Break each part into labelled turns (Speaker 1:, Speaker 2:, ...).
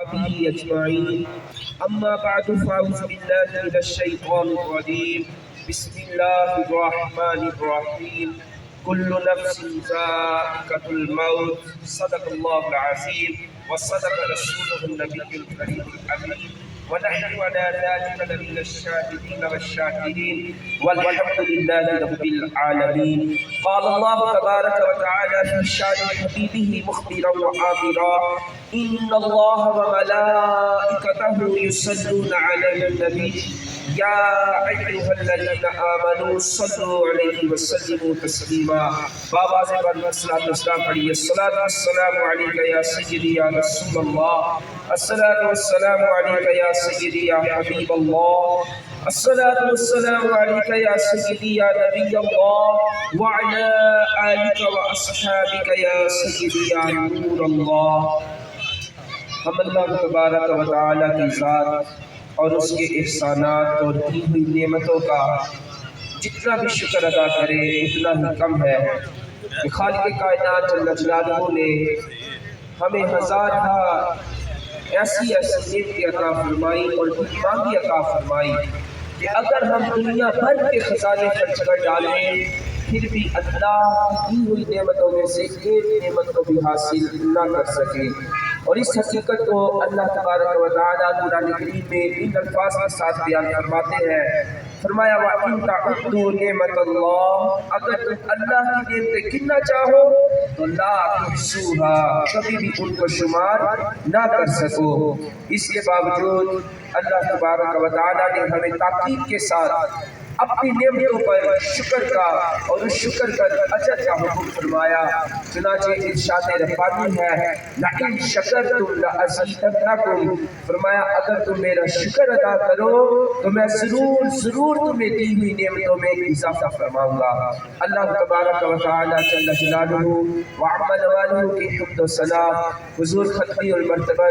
Speaker 1: وصحبه أجمعين. أما بعد فأعوذ بالله من الشيطان الرجيم. بسم الله الرحمن الرحيم. كل نفس ذائقة الموت. صدق الله العظيم وصدق رسوله النبي الكريم الأمين، ونحن على ذلك لمن الشاهدين والشاكرين والحمد لله رب العالمين. قال الله تبارك وتعالى في شأن حبيبه مخبرا وآمرا: إن الله وملائكته يصلون على النبي يا أيها الذين آمنوا صلوا عليه وسلموا تسليما. بابا سے الصلاة والسلام پڑھیے: الصلاة والسلام عليك يا سيدي يا رسول الله، الصلاة والسلام عليك يا سيدي يا حبيب الله، الصلاة والسلام عليك يا سيدي يا نبي الله، وعلى آلك وأصحابك يا سيدي يا نور الله۔ ہم اللہ تبارک و تعالیٰ کی ذات اور اس کے احسانات اور دی ہوئی نعمتوں کا جتنا بھی شکر ادا کرے اتنا ہی کم ہے کہ خالق کائنات جل جلالہ نے ہمیں ہزارہ ایسی نعمتیں عطا فرمائی اور مانگی عطا فرمائی کہ اگر ہم دنیا بھر کے خزانے خرچ کر ڈالیں پھر بھی اللہ کی دی ہوئی نعمتوں میں سے ایک نعمت کو بھی حاصل نہ کر سکے۔ اور اس حقیقت کو اللہ تبارک و تعالیٰ قرآن کریم میں ان الفاظ کے ساتھ بیان فرماتے ہیں۔ فرمایا: وَإِن تَعُدُّوا نِعْمَةَ اللَّهِ، اگر تم اللہ کی نعمتیں گننا چاہو تو لا تحصوها، کبھی بھی ان کو شمار نہ کر سکو۔ اس کے باوجود اللہ تبارک و تعالیٰ نے ہمیں تاکید کے ساتھ اپنی نعمتوں پر شکر کا اور اس شکر پر اجر کا حکم فرمایا۔ چنانچہ ارشاد ربانی ہے: لَئِن شَكَرْتُمْ لَأَزِيدَنَّكُمْ، فرمایا اگر تم میرا شکر ادا کرو تو میں ضرور تمہیں دی ہوئی نعمتوں میں اضافہ فرماؤں گا۔ اللہ تبارک و تعالی جل جلالہ وعم نوالہ کی حمد و ثنا حضور ختمی المرتبہ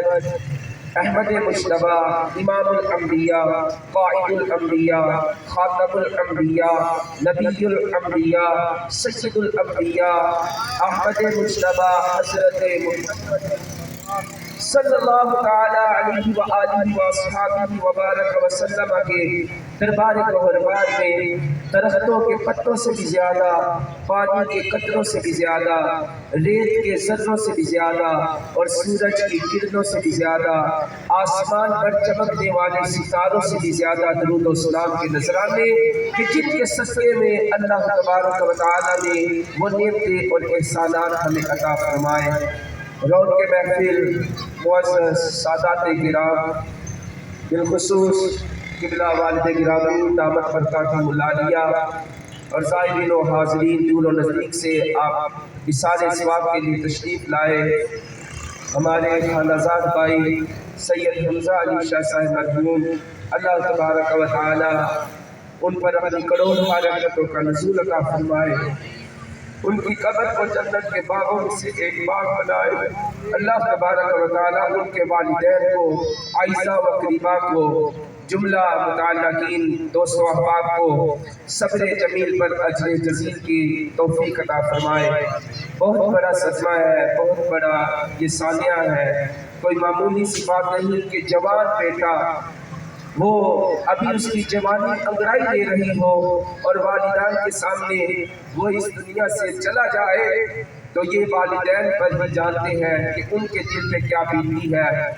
Speaker 1: احمد مجتبیٰ امام الانبیاء قائد الانبیاء خاتم الانبیاء نبی الانبیاء سید الانبیاء احمد مجتبیٰ حضرت محمد صلی اللہ تعالی علیہ وآلہ وصحبہ وبارک وسلم کے دربار گوہربار میں درختوں کے پتوں سے بھی زیادہ، پانی کے قطروں سے بھی زیادہ، ریت کے ذروں سے بھی زیادہ اور سورج کی کرنوں سے بھی زیادہ، آسمان پر چمکنے والے ستاروں سے بھی زیادہ درود و سلام کے نذرانے کہ جن کے صدقے میں اللہ تبارک و تعالیٰ نے وہ نعمتیں اور احسانات ہمیں عطا فرمائے۔ رون کے محفل معزز سادات کرام، بالخصوص قبلہ والد گرامی دامت برکاتہم العالیہ اور زائرین و حاضرین دور و نزدیک سے آپ اِصال ثواب کے لیے تشریف لائے۔ ہمارے خانہ زاد بھائی سید حمزہ علی شاہ صاحب مرحوم، اللہ تبارک و تعالی ان پر اپنی کروڑ رحمتوں کا نزول عطا فرمائے، ان کی قبر کو جنت کے باغوں میں سے ایک باغ بنائے۔ اللہ تبارک و تعالیٰ ان کے والدین کو، عائشہ و قریبہ کو، جملہ متعلقین دوست و احباب کو صبر جمیل پر اجر جزیل کی توفیق عطا فرمائے۔ بہت بڑا صدمہ ہے، بہت بڑا یہ ثانیہ ہے، کوئی معمولی سی بات نہیں کہ جوان بیٹا وہ ابھی اس کی جوانی انگڑائی لے رہی ہو اور والدین کے سامنے وہ اس دنیا سے چلا جائے تو یہ والدین پر ہی جانتے ہیں کہ ان کے دل پہ کیا بیتی ہے۔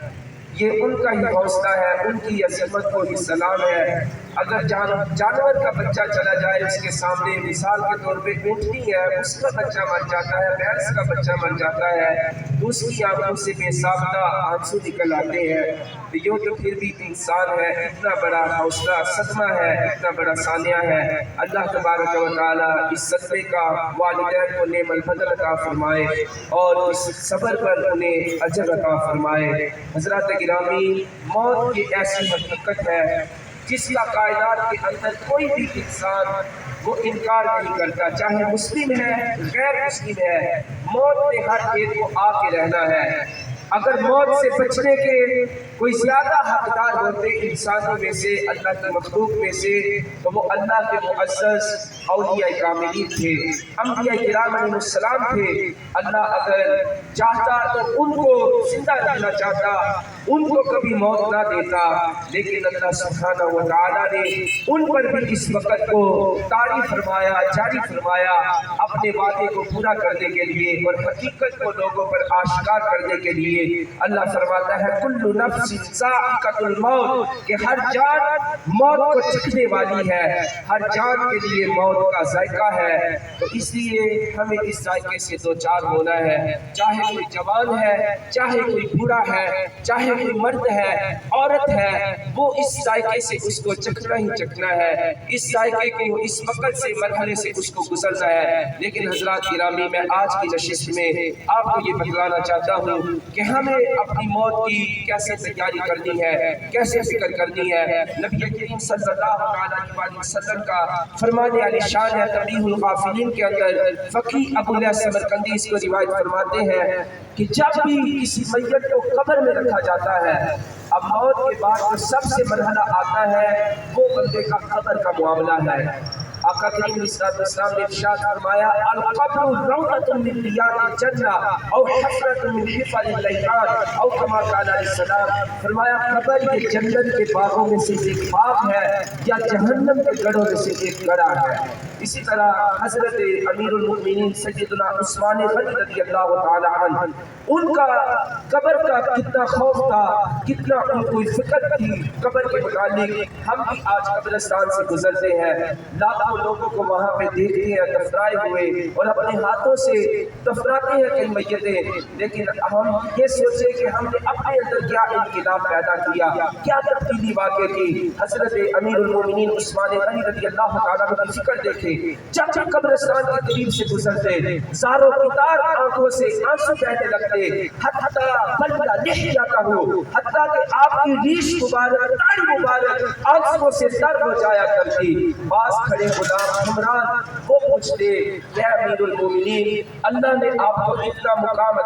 Speaker 1: یہ ان کا ہی حوصلہ ہے، ان کی عظمت کو ہی سلام ہے۔ اگر جانور کا بچہ چلا جائے اس کے سامنے، مثال کے طور پہ اونٹنی ہے، اس کا بچہ مر جاتا ہے، بھینس کا بچہ مر جاتا ہے تو اس کی آنکھوں سے بے ساختہ آنسو نکل آتے ہیں۔ یہ تو پھر بھی انسان ہے، اتنا بڑا حوصلہ صدمہ ہے، اتنا بڑا ثانیہ ہے۔ اللہ تبارک و تعالیٰ اس صدمے کا والدین کو نعم البدل عطا فرمائے اور اس صبر پر انہیں اجر عطا فرمائے۔ حضرات گرامی، موت کی ایسی حقیقت ہے جس کا کائنات کے اندر کوئی بھی انسان وہ انکار نہیں کرتا، چاہے مسلم ہے غیر مسلم ہے، موت میں ہر ایک کو آ کے رہنا ہے۔ اگر موت سے بچنے کے کوئی زیادہ حقدار ہوتے انسانوں میں سے، اللہ کی مخلوق میں سے، تو وہ اللہ کے معزز اولیاء کاملین تھے، انبیاء کرام علیہ السلام تھے۔ اللہ اگر چاہتا تو ان کو زندہ رکھنا چاہتا، ان کو کبھی موت نہ دیتا، لیکن اللہ سبحانہ و تعالیٰ نے ان پر بھی اس وقت کو طاری فرمایا، جاری فرمایا اپنے وعدے کو پورا کرنے کے لیے اور حقیقت کو لوگوں پر آشکار کرنے کے لیے۔ اللہ فرماتا ہے کل نفس ذائقۃ الموت، کہ ہر جان موت کو چکھنے والی ہے، ہر جان کے لیے موت کا ذائقہ ہے۔ تو اس لیے ہمیں اس ذائقے سے دو چار ہونا ہے، چاہے کوئی جوان ہے، چاہے کوئی بوڑھا ہے، چاہے کوئی مرد ہے، عورت ہے، وہ اس ذائقے سے اس کو چکھنا ہی چکھنا ہے، اس ذائقے کو اس وقت سے مرحلے سے اس کو گزرنا ہے۔ لیکن حضرات گرامی، میں آج کی نشست میں آپ کو یہ بتلانا چاہتا ہوں کہ ہمیں اپنی موت کی کیسے تیاری کرنی ہے، کیسے فکر کرنی ہے۔ نبی کریم صلی اللہ علیہ وسلم کا فرمان علی شان ہے، تنبیہ الغافلین کے اندر فقیہ ابو الیاس سمرقندی اس کو روایت فرماتے ہیں کہ جب بھی کسی میت کو قبر میں رکھا جاتا ہے، اب موت کے بعد جو سب سے مرحلہ آتا ہے وہ بندے کا قبر کا معاملہ ہے۔ آقا کریم علیہ السلام نے ارشاد فرمایا القبر روضۃ من ریاض الجنہ او حفرۃ من حفر اللیان، او کما قال علیہ السلام، فرمایا قبر یہ جنت کے باغوں میں سے ایک باغ ہے یا جہنم کے گڑھوں میں سے ایک گڑھا ہے۔ اسی طرح حضرت امیر المؤمنین سیدنا عثمان غنی رضی اللہ تعالی عنہ، ان کا قبر کا کتنا خوف تھا، کتنا ان کو فکر تھی قبر کے متعلق۔ ہم بھی آج قبرستان سے گزرتے ہیں، لاکھوں لوگوں کو وہاں پہ دیکھتے ہیں دفنائے ہوئے اور اپنے ہاتھوں سے دفناتے ہیں کئی میتیں، لیکن ہم یہ سوچیں کہ ہم نے اپنے اندر کیا انقلاب پیدا کیا، کیا تبدیلی واقع کی۔ حضرت امیر المومنین عثمان غنی رضی اللہ تعالیٰ عنہ کی فکر دیکھیں، جب جب قبرستان کے قریب سے گزرتے زاروں کی تار آنکھوں سے آنسو بہنے لگتے، حتیٰ بلغ لحیتہ، حتیٰ کہ آپ کی ریش مبارک، داڑھی مبارک آنسوں سے تر ہو جایا کرتی۔ پاس کھڑے غلام حمران وہ پوچھتے، اے امیر المومنین، اللہ نے آپ کو اتنا مقام